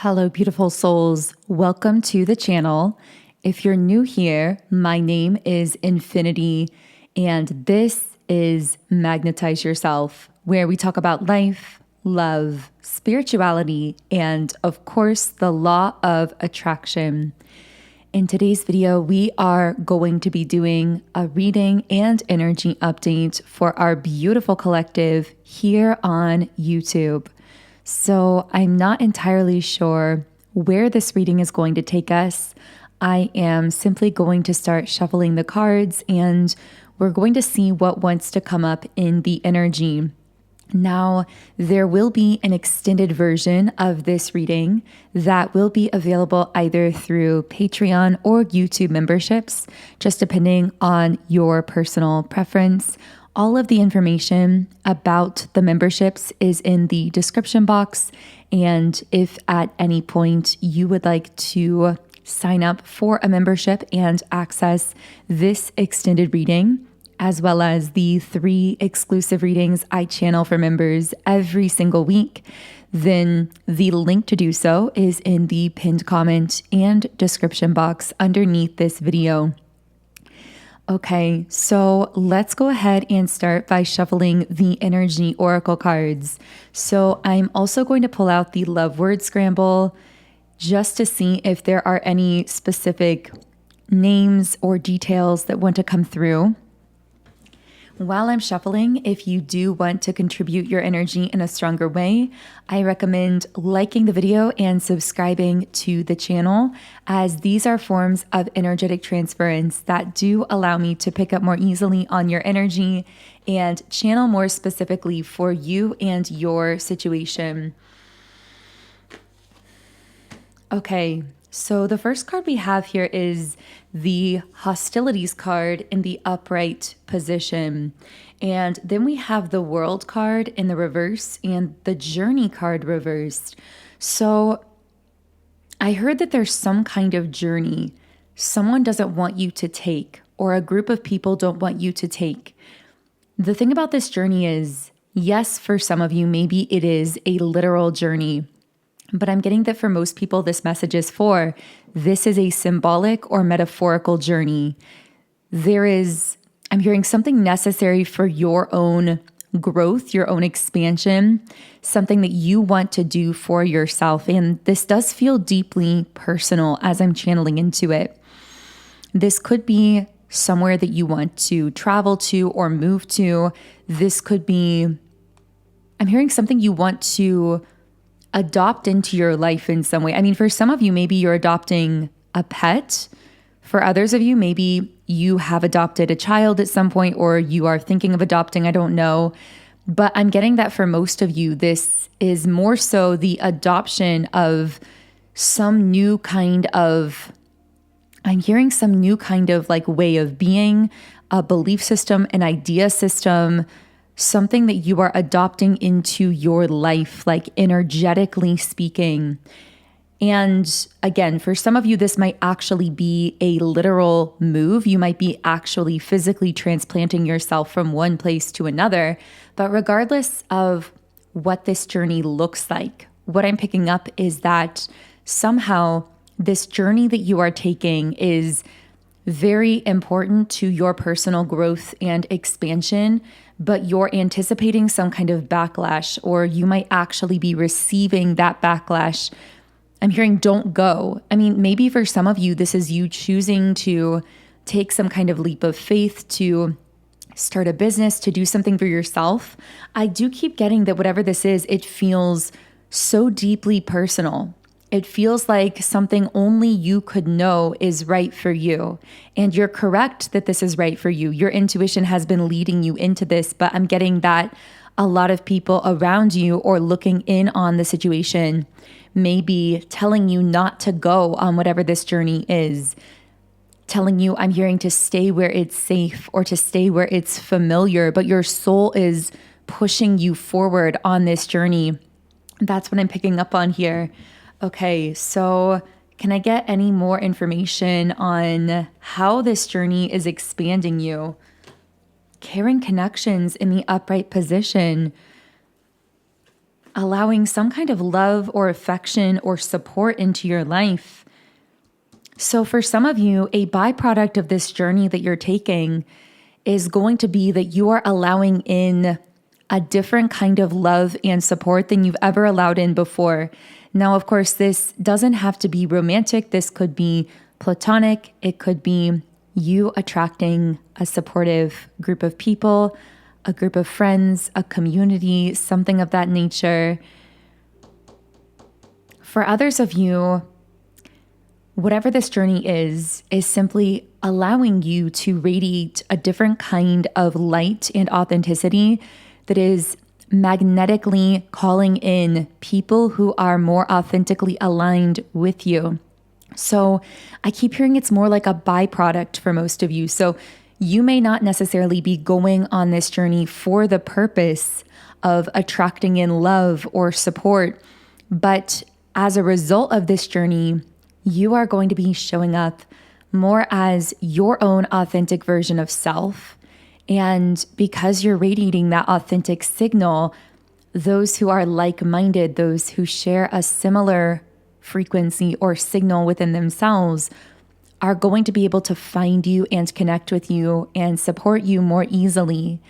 Hello, beautiful souls. Welcome to the channel. If you're new here, my name is Infinity, and this is Magnetize Yourself, where we talk about life, love, spirituality, and of course, the law of attraction. In today's video, we are going to be doing a reading and energy update for our beautiful collective here on YouTube. So I'm not entirely sure where this reading is going to take us. I am simply going to start shuffling the cards and we're going to see what wants to come up in the energy. Now, there will be an extended version of this reading that will be available either through Patreon or YouTube memberships, just depending on your personal preference. All of the information about the memberships is in the description box, and if at any point you would like to sign up for a membership and access this extended reading, as well as the 3 exclusive readings I channel for members every single week, then the link to do so is in the pinned comment and description box underneath this video. Okay, so let's go ahead and start by shuffling the energy oracle cards. So I'm also going to pull out the love word scramble just to see if there are any specific names or details that want to come through. While I'm shuffling, if you do want to contribute your energy in a stronger way, I recommend liking the video and subscribing to the channel, as these are forms of energetic transference that do allow me to pick up more easily on your energy and channel more specifically for you and your situation. Okay. So the first card we have here is the hostilities card in the upright position. And then we have the world card in the reverse and the journey card reversed. So I heard that there's some kind of journey someone doesn't want you to take, or a group of people don't want you to take. The thing about this journey is, yes, for some of you, maybe it is a literal journey. But I'm getting that for most people, this message is this is a symbolic or metaphorical journey. I'm hearing something necessary for your own growth, your own expansion, something that you want to do for yourself. And this does feel deeply personal as I'm channeling into it. This could be somewhere that you want to travel to or move to. This could be, I'm hearing something you want to adopt into your life in some way. I mean, for some of you, maybe you're adopting a pet. For others of you, maybe you have adopted a child at some point, or you are thinking of adopting, I don't know. But I'm getting that for most of you, this is more so the adoption of some new kind of, I'm hearing some new kind of like way of being, a belief system, an idea system, something that you are adopting into your life, like energetically speaking. And again, for some of you, this might actually be a literal move. You might be actually physically transplanting yourself from one place to another. But regardless of what this journey looks like, what I'm picking up is that somehow this journey that you are taking is very important to your personal growth and expansion, but you're anticipating some kind of backlash, or you might actually be receiving that backlash. I'm hearing don't go. I mean, maybe for some of you, this is you choosing to take some kind of leap of faith, to start a business, to do something for yourself. I do keep getting that whatever this is, it feels so deeply personal. It feels like something only you could know is right for you. And you're correct that this is right for you. Your intuition has been leading you into this, but I'm getting that a lot of people around you or looking in on the situation may be telling you not to go on whatever this journey is. Telling you, I'm hearing to stay where it's safe or to stay where it's familiar, but your soul is pushing you forward on this journey. That's what I'm picking up on here. Okay, so can I get any more information on how this journey is expanding you? Caring connections in the upright position. allowing some kind of love or affection or support into your life. So for some of you, a byproduct of this journey that you're taking is going to be that you are allowing in a different kind of love and support than you've ever allowed in before. Now, of course, this doesn't have to be romantic. This could be platonic. It could be you attracting a supportive group of people, a group of friends, a community, something of that nature. For others of you, whatever this journey is simply allowing you to radiate a different kind of light and authenticity that is magnetically calling in people who are more authentically aligned with you. So I keep hearing it's more like a byproduct for most of you. So you may not necessarily be going on this journey for the purpose of attracting in love or support, but as a result of this journey, you are going to be showing up more as your own authentic version of self. And because you're radiating that authentic signal, those who are like-minded, those who share a similar frequency or signal within themselves are going to be able to find you and connect with you and support you more easily.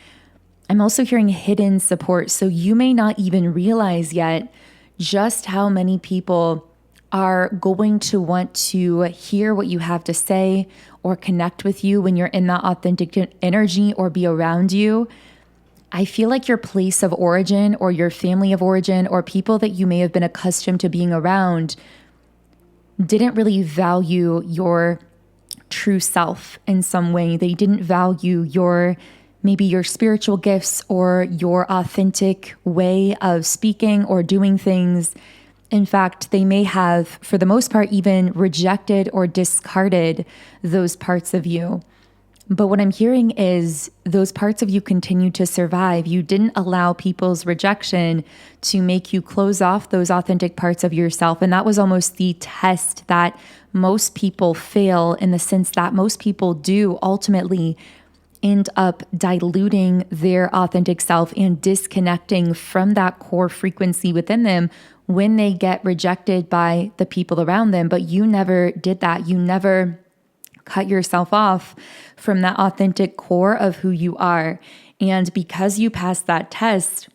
I'm also hearing hidden support. So you may not even realize yet just how many people are going to want to hear what you have to say or connect with you when you're in that authentic energy or be around you. I feel like your place of origin or your family of origin or people that you may have been accustomed to being around didn't really value your true self in some way. They didn't value maybe your spiritual gifts or your authentic way of speaking or doing things. In fact, they may have, for the most part, even rejected or discarded those parts of you. But what I'm hearing is those parts of you continue to survive. You didn't allow people's rejection to make you close off those authentic parts of yourself. And that was almost the test that most people fail, in the sense that most people do ultimately end up diluting their authentic self and disconnecting from that core frequency within them when they get rejected by the people around them. But you never did that. You never cut yourself off from that authentic core of who you are. And because you passed that test,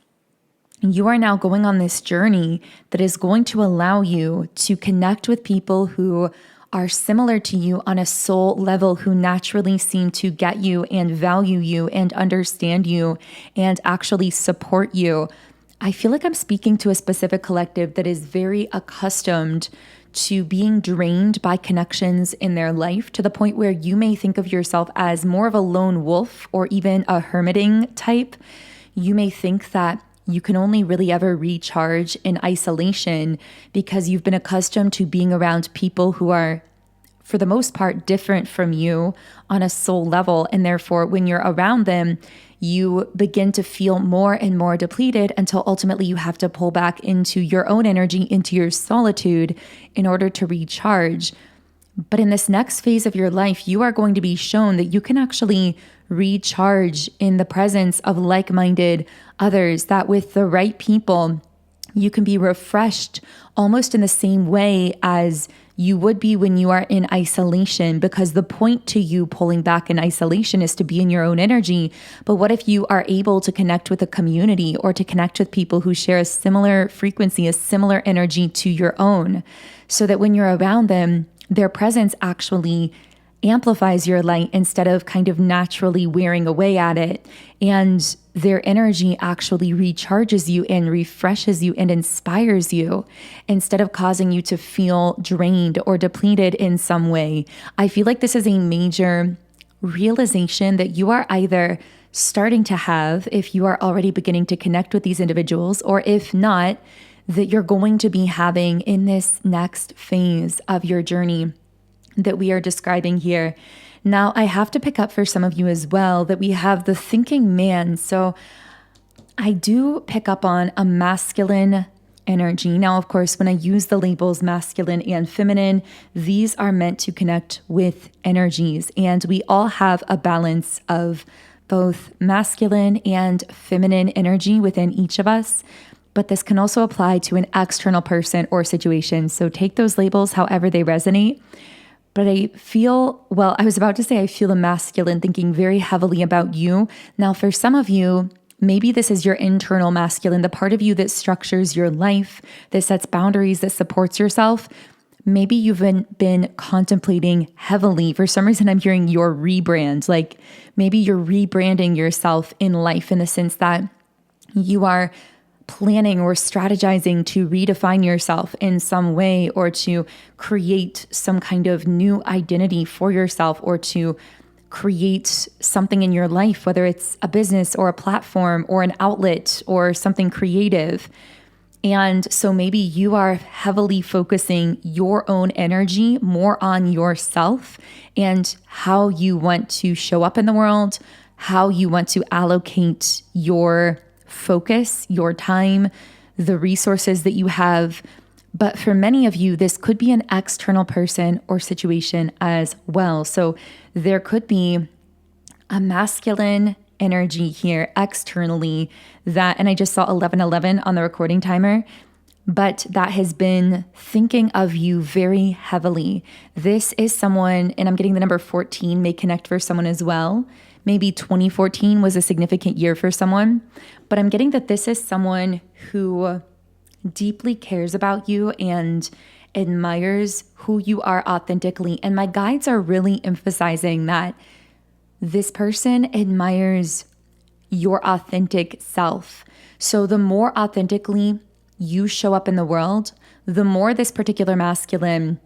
you are now going on this journey that is going to allow you to connect with people who are similar to you on a soul level, who naturally seem to get you and value you and understand you and actually support you. I feel like I'm speaking to a specific collective that is very accustomed to being drained by connections in their life, to the point where you may think of yourself as more of a lone wolf or even a hermiting type. You may think that you can only really ever recharge in isolation because you've been accustomed to being around people who are, for the most part, different from you on a soul level. And therefore, when you're around them, you begin to feel more and more depleted until ultimately you have to pull back into your own energy, into your solitude in order to recharge. But in this next phase of your life, you are going to be shown that you can actually recharge in the presence of like-minded others, that with the right people, you can be refreshed almost in the same way as you would be when you are in isolation, because the point to you pulling back in isolation is to be in your own energy. But what if you are able to connect with a community or to connect with people who share a similar frequency, a similar energy to your own, so that when you're around them, their presence actually amplifies your light instead of kind of naturally wearing away at it. And their energy actually recharges you and refreshes you and inspires you instead of causing you to feel drained or depleted in some way. I feel like this is a major realization that you are either starting to have if you are already beginning to connect with these individuals, or if not, that you're going to be having in this next phase of your journey that we are describing here. Now, I have to pick up for some of you as well that we have the thinking man. So I do pick up on a masculine energy. Now, of course, when I use the labels masculine and feminine, these are meant to connect with energies. And we all have a balance of both masculine and feminine energy within each of us. but this can also apply to an external person or situation. So take those labels however they resonate. But I feel the masculine thinking very heavily about you. Now, for some of you, maybe this is your internal masculine, the part of you that structures your life, that sets boundaries, that supports yourself. Maybe you've been contemplating heavily. For some reason, I'm hearing your rebrand. Like maybe you're rebranding yourself in life in the sense that you are planning or strategizing to redefine yourself in some way, or to create some kind of new identity for yourself, or to create something in your life, whether it's a business or a platform or an outlet or something creative. And so maybe you are heavily focusing your own energy more on yourself and how you want to show up in the world, how you want to allocate your focus, your time, the resources that you have. But for many of you, this could be an external person or situation as well. So there could be a masculine energy here externally that, and I just saw 1111 on the recording timer, but that has been thinking of you very heavily. This is someone, and I'm getting the number 14 may connect for someone as well. Maybe 2014 was a significant year for someone, but I'm getting that this is someone who deeply cares about you and admires who you are authentically. And my guides are really emphasizing that this person admires your authentic self. So the more authentically you show up in the world, the more this particular masculine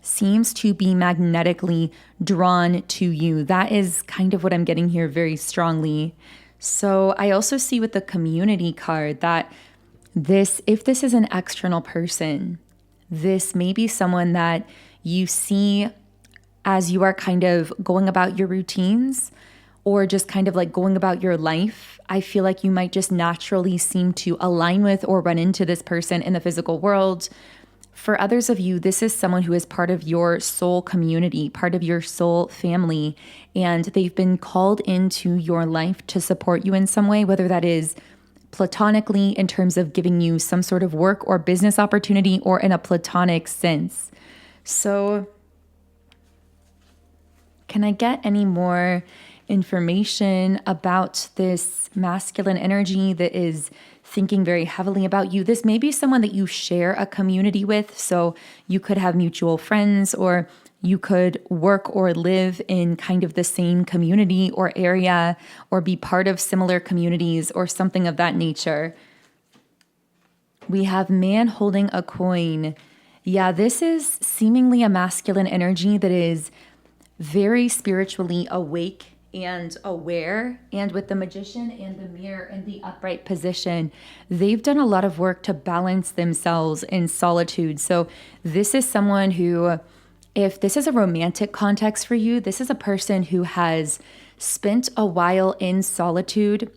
seems to be magnetically drawn to you. That is kind of what I'm getting here very strongly. So I also see with the community card that if this is an external person, this may be someone that you see as you are kind of going about your routines or just kind of like going about your life. I feel like you might just naturally seem to align with or run into this person in the physical world. For others of you, this is someone who is part of your soul community, part of your soul family, and they've been called into your life to support you in some way, whether that is platonically in terms of giving you some sort of work or business opportunity, or in a platonic sense. So can I get any more information about this masculine energy that is thinking very heavily about you? This may be someone that you share a community with. So you could have mutual friends, or you could work or live in kind of the same community or area, or be part of similar communities or something of that nature. We have man holding a coin. Yeah, this is seemingly a masculine energy that is very spiritually awake and aware. And with the magician and the mirror in the upright position, they've done a lot of work to balance themselves in solitude. So this is someone who, if this is a romantic context for you, this is a person who has spent a while in solitude,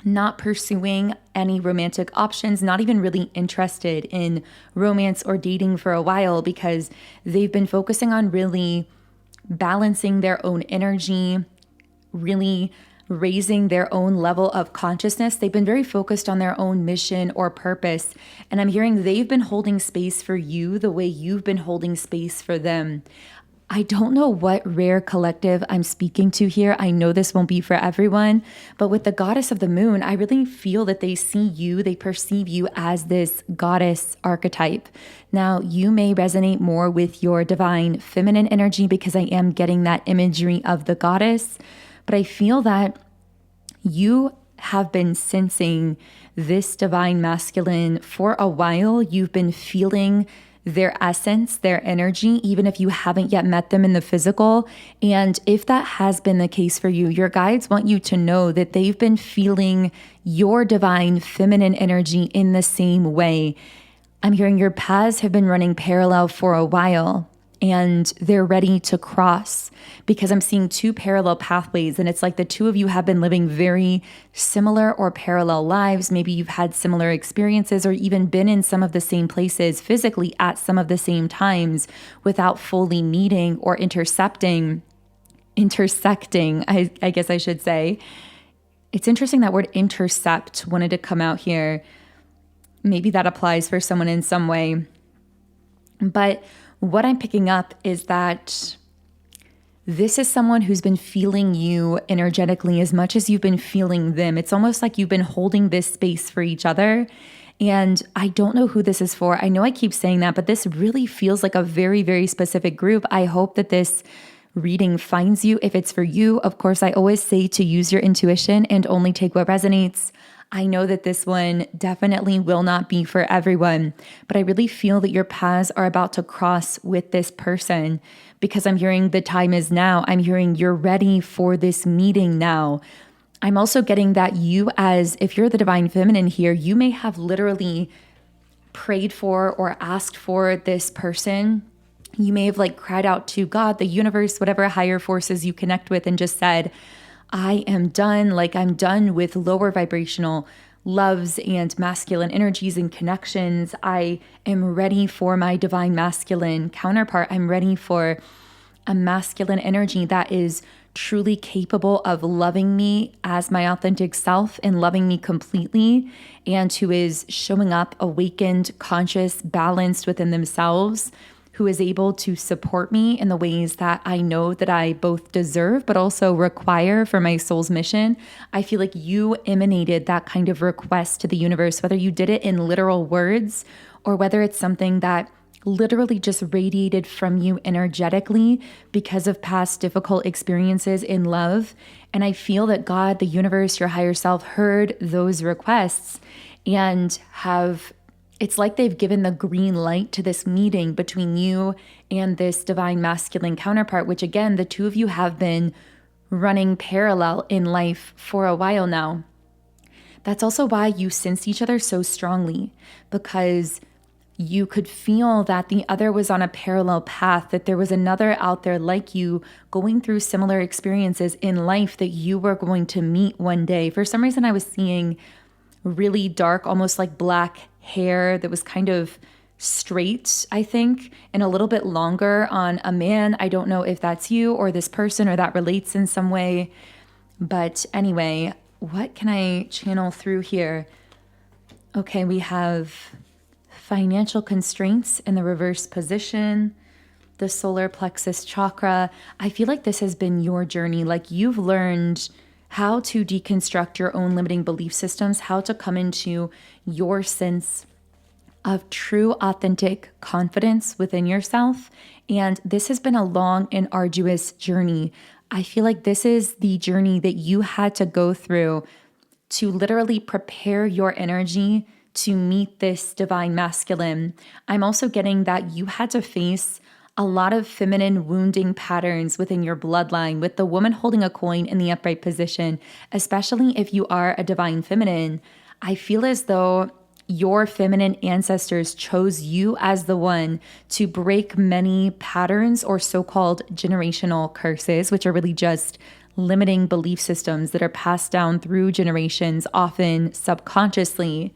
not pursuing any romantic options, not even really interested in romance or dating for a while, because they've been focusing on really balancing their own energy, really raising their own level of consciousness. They've been very focused on their own mission or purpose. And I'm hearing they've been holding space for you the way you've been holding space for them. I don't know what rare collective I'm speaking to here. I know this won't be for everyone, but with the goddess of the moon, I really feel that they see you, they perceive you as this goddess archetype. Now, you may resonate more with your divine feminine energy because I am getting that imagery of the goddess, but I feel that you have been sensing this divine masculine for a while. You've been feeling their essence, their energy, even if you haven't yet met them in the physical. And if that has been the case for you, your guides want you to know that they've been feeling your divine feminine energy in the same way. I'm hearing your paths have been running parallel for a while, and they're ready to cross, because I'm seeing two parallel pathways, and it's like the two of you have been living very similar or parallel lives. Maybe you've had similar experiences, or even been in some of the same places physically at some of the same times without fully meeting or intersecting, I guess I should say. It's interesting that word intercept wanted to come out here. maybe that applies for someone in some way. But what I'm picking up is that this is someone who's been feeling you energetically as much as you've been feeling them. It's almost like you've been holding this space for each other. And I don't know who this is for. I know I keep saying that, but this really feels like a very, very specific group. I hope that this reading finds you. If it's for you, of course, I always say to use your intuition and only take what resonates. I know that this one definitely will not be for everyone, but I really feel that your paths are about to cross with this person because I'm hearing the time is now. I'm hearing you're ready for this meeting now. I'm also getting that you, as if you're the divine feminine here, you may have literally prayed for or asked for this person. You may have cried out to God, the universe, whatever higher forces you connect with, and just said, I am done. I'm done with lower vibrational loves and masculine energies and connections. I am ready for my divine masculine counterpart. I'm ready for a masculine energy that is truly capable of loving me as my authentic self and loving me completely, and who is showing up awakened, conscious, balanced within themselves, who is able to support me in the ways that I know that I both deserve, but also require for my soul's mission. I feel like you emanated that kind of request to the universe, whether you did it in literal words or whether it's something that literally just radiated from you energetically because of past difficult experiences in love. And I feel that God, the universe, your higher self heard those requests and it's like they've given the green light to this meeting between you and this divine masculine counterpart, which again, the two of you have been running parallel in life for a while now. That's also why you sense each other so strongly, because you could feel that the other was on a parallel path, that there was another out there like you going through similar experiences in life that you were going to meet one day. For some reason, I was seeing really dark, almost like black hair that was kind of straight, I think, and a little bit longer on a man. I don't know if that's you or this person or that relates in some way. But anyway, what can I channel through here? Okay, we have financial constraints in the reverse position, the solar plexus chakra. I feel like this has been your journey. You've learned how to deconstruct your own limiting belief systems, how to come into your sense of true, authentic confidence within yourself. And this has been a long and arduous journey. I feel like this is the journey that you had to go through to literally prepare your energy to meet this divine masculine. I'm also getting that you had to face a lot of feminine wounding patterns within your bloodline, with the woman holding a coin in the upright position, especially if you are a divine feminine. I feel as though your feminine ancestors chose you as the one to break many patterns or so-called generational curses, which are really just limiting belief systems that are passed down through generations, often subconsciously.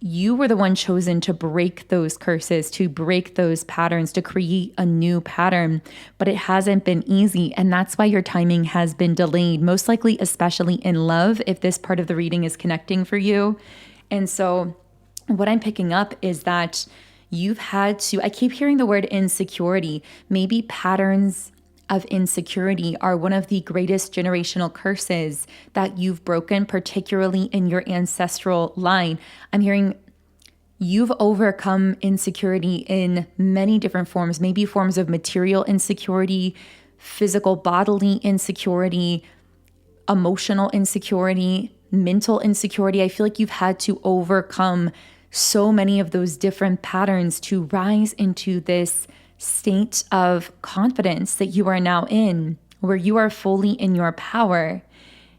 You were the one chosen to break those curses, to break those patterns, to create a new pattern, but it hasn't been easy. And that's why your timing has been delayed, most likely, especially in love, if this part of the reading is connecting for you. And so what I'm picking up is that you've had to, I keep hearing the word insecurity. Maybe patterns of insecurity are one of the greatest generational curses that you've broken, particularly in your ancestral line. I'm hearing you've overcome insecurity in many different forms, maybe forms of material insecurity, physical bodily insecurity, emotional insecurity, mental insecurity. I feel like you've had to overcome so many of those different patterns to rise into this state of confidence that you are now in, where you are fully in your power.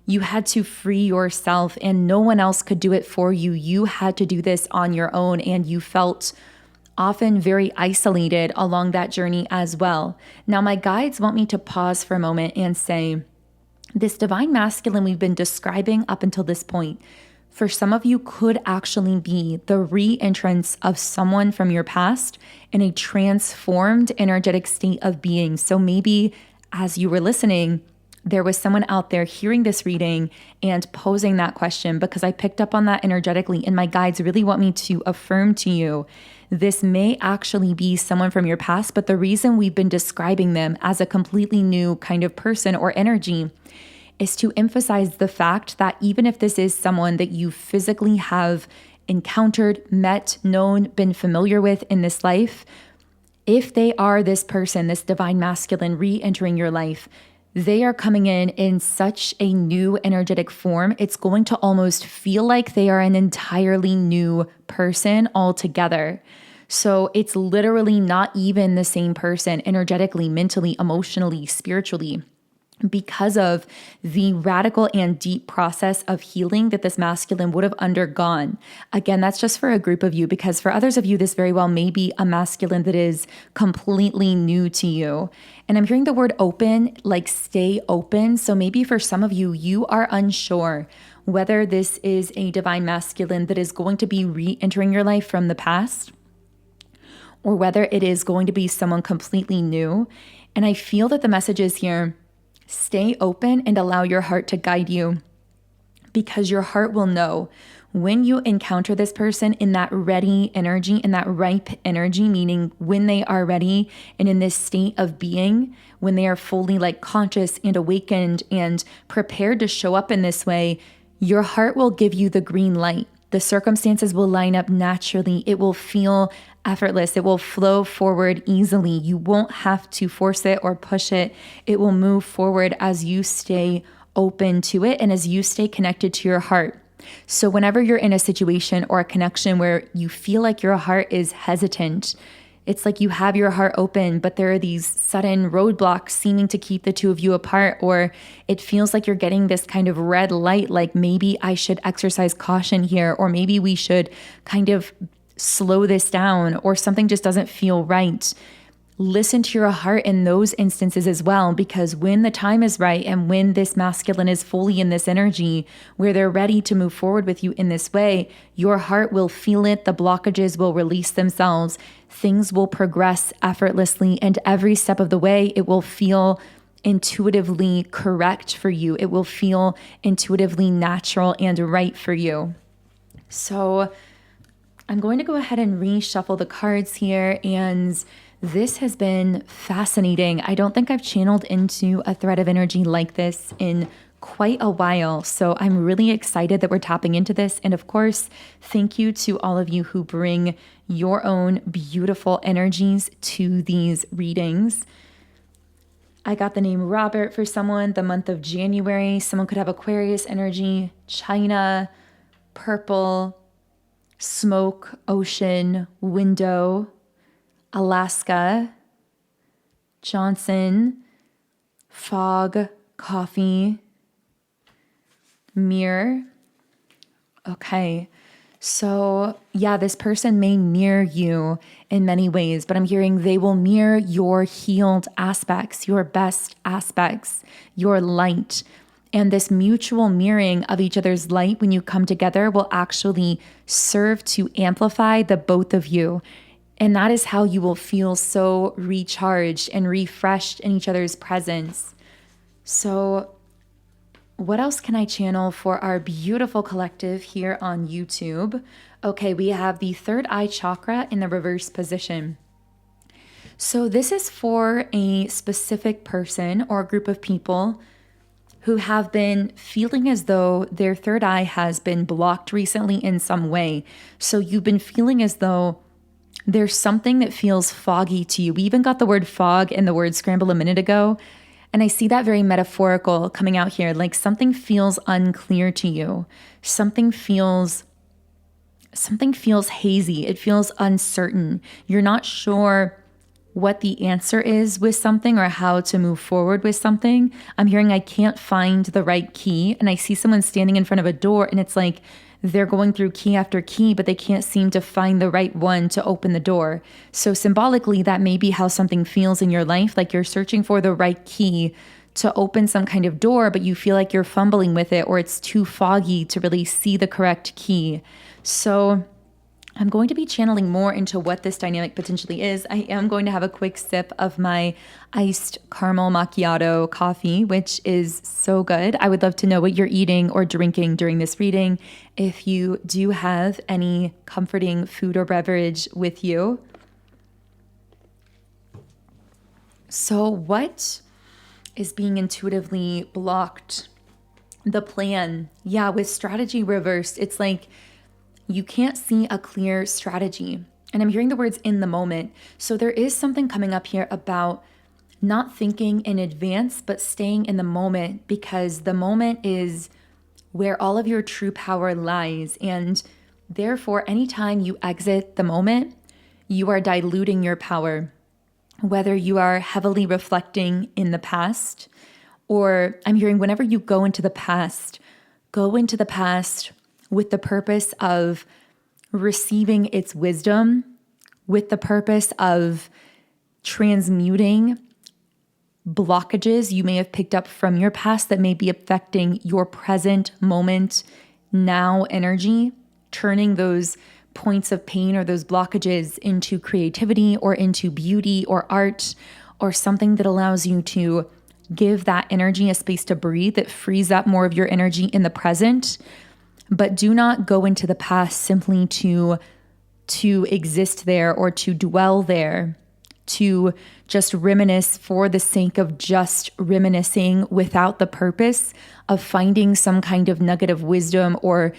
You had to free yourself and no one else could do it for you. You had to do this on your own, and you felt often very isolated along that journey as well. Now, my guides want me to pause for a moment and say, this divine masculine we've been describing up until this point, for some of you could actually be the re-entrance of someone from your past in a transformed energetic state of being. So maybe as you were listening, there was someone out there hearing this reading and posing that question, because I picked up on that energetically, and my guides really want me to affirm to you, this may actually be someone from your past, but the reason we've been describing them as a completely new kind of person or energy is to emphasize the fact that even if this is someone that you physically have encountered, met, known, been familiar with in this life, if they are this person, this divine masculine re-entering your life, they are coming in such a new energetic form, it's going to almost feel like they are an entirely new person altogether. So it's literally not even the same person energetically, mentally, emotionally, spiritually, because of the radical and deep process of healing that this masculine would have undergone. Again, that's just for a group of you, because for others of you, this very well may be a masculine that is completely new to you. And I'm hearing the word open, like stay open. So maybe for some of you, you are unsure whether this is a divine masculine that is going to be re-entering your life from the past, or whether it is going to be someone completely new. And I feel that the message is here, stay open and allow your heart to guide you, because your heart will know when you encounter this person in that ready energy, in that ripe energy, meaning when they are ready and in this state of being, when they are fully like conscious and awakened and prepared to show up in this way, your heart will give you the green light. The circumstances will line up naturally. It will feel effortless. It will flow forward easily. You won't have to force it or push it. It will move forward as you stay open to it and as you stay connected to your heart. So whenever you're in a situation or a connection where you feel like your heart is hesitant, it's like you have your heart open, but there are these sudden roadblocks seeming to keep the two of you apart, or it feels like you're getting this kind of red light, like maybe I should exercise caution here, or maybe we should kind of slow this down, or something just doesn't feel right. Listen to your heart in those instances as well, because when the time is right and when this masculine is fully in this energy where they're ready to move forward with you in this way, your heart will feel it. The blockages will release themselves. Things will progress effortlessly. And every step of the way, it will feel intuitively correct for you. It will feel intuitively natural and right for you. So I'm going to go ahead and reshuffle the cards here, and this has been fascinating. I don't think I've channeled into a thread of energy like this in quite a while. So I'm really excited that we're tapping into this. And of course, thank you to all of you who bring your own beautiful energies to these readings. I got the name Robert for someone, the month of January. Someone could have Aquarius energy, China, purple, smoke, ocean, window, Alaska, Johnson, fog, coffee, mirror. Okay. So yeah, this person may mirror you in many ways, but I'm hearing they will mirror your healed aspects, your best aspects, your light. And this mutual mirroring of each other's light when you come together will actually serve to amplify the both of you. And that is how you will feel so recharged and refreshed in each other's presence. So what else can I channel for our beautiful collective here on YouTube? Okay, we have the third eye chakra in the reverse position. So this is for a specific person or a group of people who have been feeling as though their third eye has been blocked recently in some way. So you've been feeling as though there's something that feels foggy to you. We even got the word fog and the word scramble a minute ago. And I see that very metaphorical coming out here, like something feels unclear to you. Something feels hazy. It feels uncertain. You're not sure what the answer is with something or how to move forward with something. I'm hearing I can't find the right key. And I see someone standing in front of a door and it's like they're going through key after key, but they can't seem to find the right one to open the door. So symbolically, that may be how something feels in your life, like you're searching for the right key to open some kind of door, but you feel like you're fumbling with it or it's too foggy to really see the correct key. So I'm going to be channeling more into what this dynamic potentially is. I am going to have a quick sip of my iced caramel macchiato coffee, which is so good. I would love to know what you're eating or drinking during this reading. If you do have any comforting food or beverage with you. So what is being intuitively blocked? The plan. Yeah, with strategy reversed, it's like you can't see a clear strategy. And I'm hearing the words in the moment. So there is something coming up here about not thinking in advance, but staying in the moment, because the moment is where all of your true power lies. And therefore, anytime you exit the moment, you are diluting your power. Whether you are heavily reflecting in the past, or I'm hearing whenever you go into the past with the purpose of receiving its wisdom, with the purpose of transmuting blockages you may have picked up from your past that may be affecting your present moment, now energy, turning those points of pain or those blockages into creativity or into beauty or art or something that allows you to give that energy a space to breathe, that frees up more of your energy in the present. But do not go into the past simply to exist there or to dwell there, to just reminisce for the sake of just reminiscing without the purpose of finding some kind of nugget of wisdom or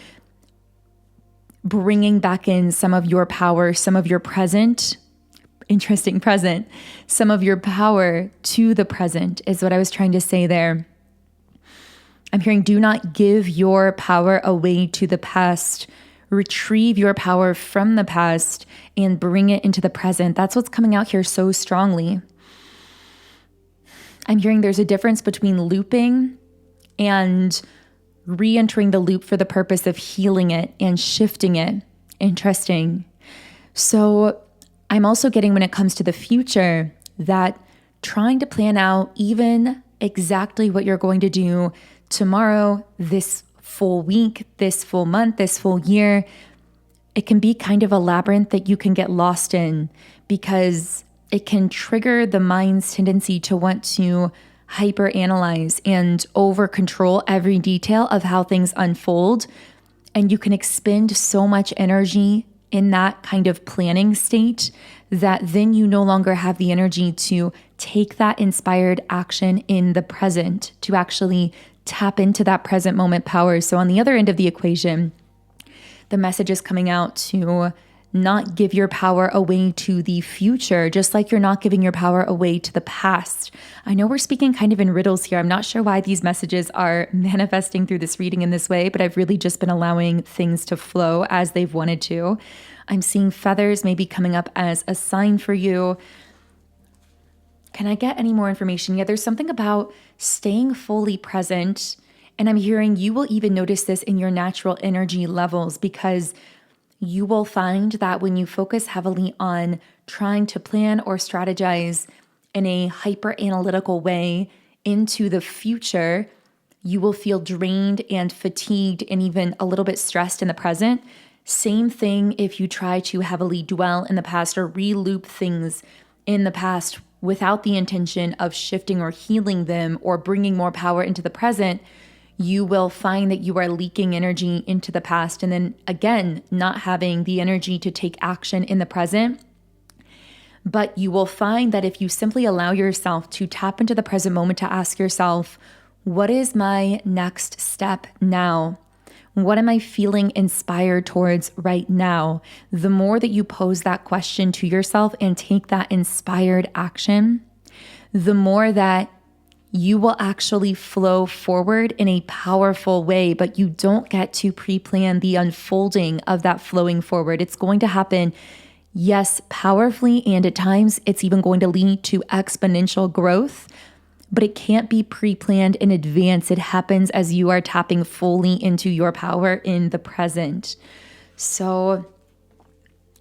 bringing back in some of your power, some of your present, some of your power to the present is what I was trying to say there. I'm hearing do not give your power away to the past. Retrieve your power from the past and bring it into the present. That's what's coming out here so strongly. I'm hearing there's a difference between looping and re-entering the loop for the purpose of healing it and shifting it. Interesting. So I'm also getting, when it comes to the future, that trying to plan out even exactly what you're going to do tomorrow, this full week, this full month, this full year, it can be kind of a labyrinth that you can get lost in, because it can trigger the mind's tendency to want to hyper-analyze and over-control every detail of how things unfold. And you can expend so much energy in that kind of planning state that then you no longer have the energy to take that inspired action in the present, to actually tap into that present moment power. So on the other end of the equation, the message is coming out to not give your power away to the future, just like you're not giving your power away to the past. I know we're speaking kind of in riddles here. I'm not sure why these messages are manifesting through this reading in this way, but I've really just been allowing things to flow as they've wanted to. I'm seeing feathers maybe coming up as a sign for you. Can I get any more information? Yeah, there's something about staying fully present. And I'm hearing you will even notice this in your natural energy levels, because you will find that when you focus heavily on trying to plan or strategize in a hyper-analytical way into the future, you will feel drained and fatigued and even a little bit stressed in the present. Same thing if you try to heavily dwell in the past or re-loop things in the past without the intention of shifting or healing them or bringing more power into the present. You will find that you are leaking energy into the past and then again, not having the energy to take action in the present. But you will find that if you simply allow yourself to tap into the present moment to ask yourself, what is my next step now? What am I feeling inspired towards right now? The more that you pose that question to yourself and take that inspired action, the more that you will actually flow forward in a powerful way, but you don't get to pre-plan the unfolding of that flowing forward. It's going to happen, yes, powerfully, and at times it's even going to lead to exponential growth, but it can't be pre-planned in advance. It happens as you are tapping fully into your power in the present. So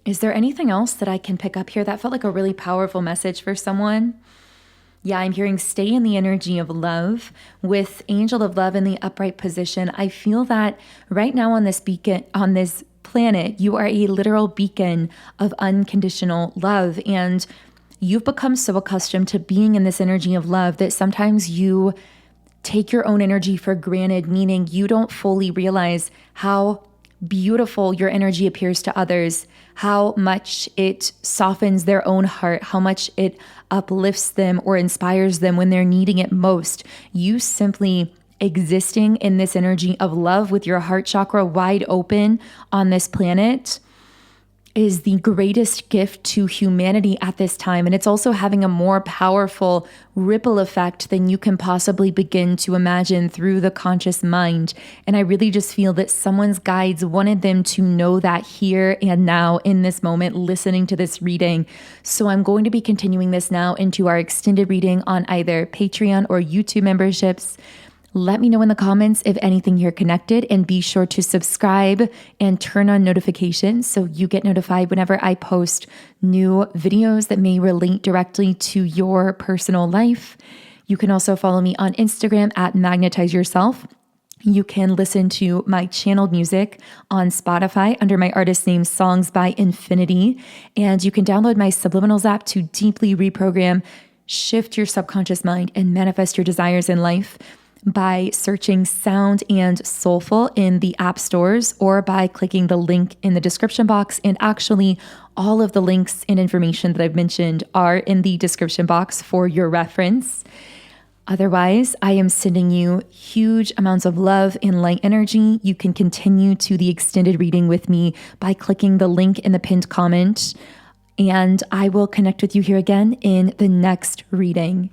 is there anything else that I can pick up here? That felt like a really powerful message for someone. Yeah, I'm hearing stay in the energy of love with Angel of Love in the upright position. I feel that right now on this beacon, on this planet. You are a literal beacon of unconditional love. And you've become so accustomed to being in this energy of love that sometimes you take your own energy for granted, meaning you don't fully realize how beautiful your energy appears to others, how much it softens their own heart, how much it uplifts them or inspires them when they're needing it most. You simply existing in this energy of love with your heart chakra wide open on this planet is the greatest gift to humanity at this time. And it's also having a more powerful ripple effect than you can possibly begin to imagine through the conscious mind. And I really just feel that someone's guides wanted them to know that here and now in this moment, listening to this reading. So I'm going to be continuing this now into our extended reading on either Patreon or YouTube memberships. Let me know in the comments if anything you're connected, and be sure to subscribe and turn on notifications so you get notified whenever I post new videos that may relate directly to your personal life. You can also follow me on Instagram at Magnetize Yourself. You can listen to my channeled music on Spotify under my artist name Songs by Infinity. And you can download my Subliminals app to deeply reprogram, shift your subconscious mind, and manifest your desires in life by searching Sound and Soulful in the app stores, or by clicking the link in the description box. And actually, all of the links and information that I've mentioned are in the description box for your reference. Otherwise, I am sending you huge amounts of love and light energy. You can continue to the extended reading with me by clicking the link in the pinned comment. And I will connect with you here again in the next reading.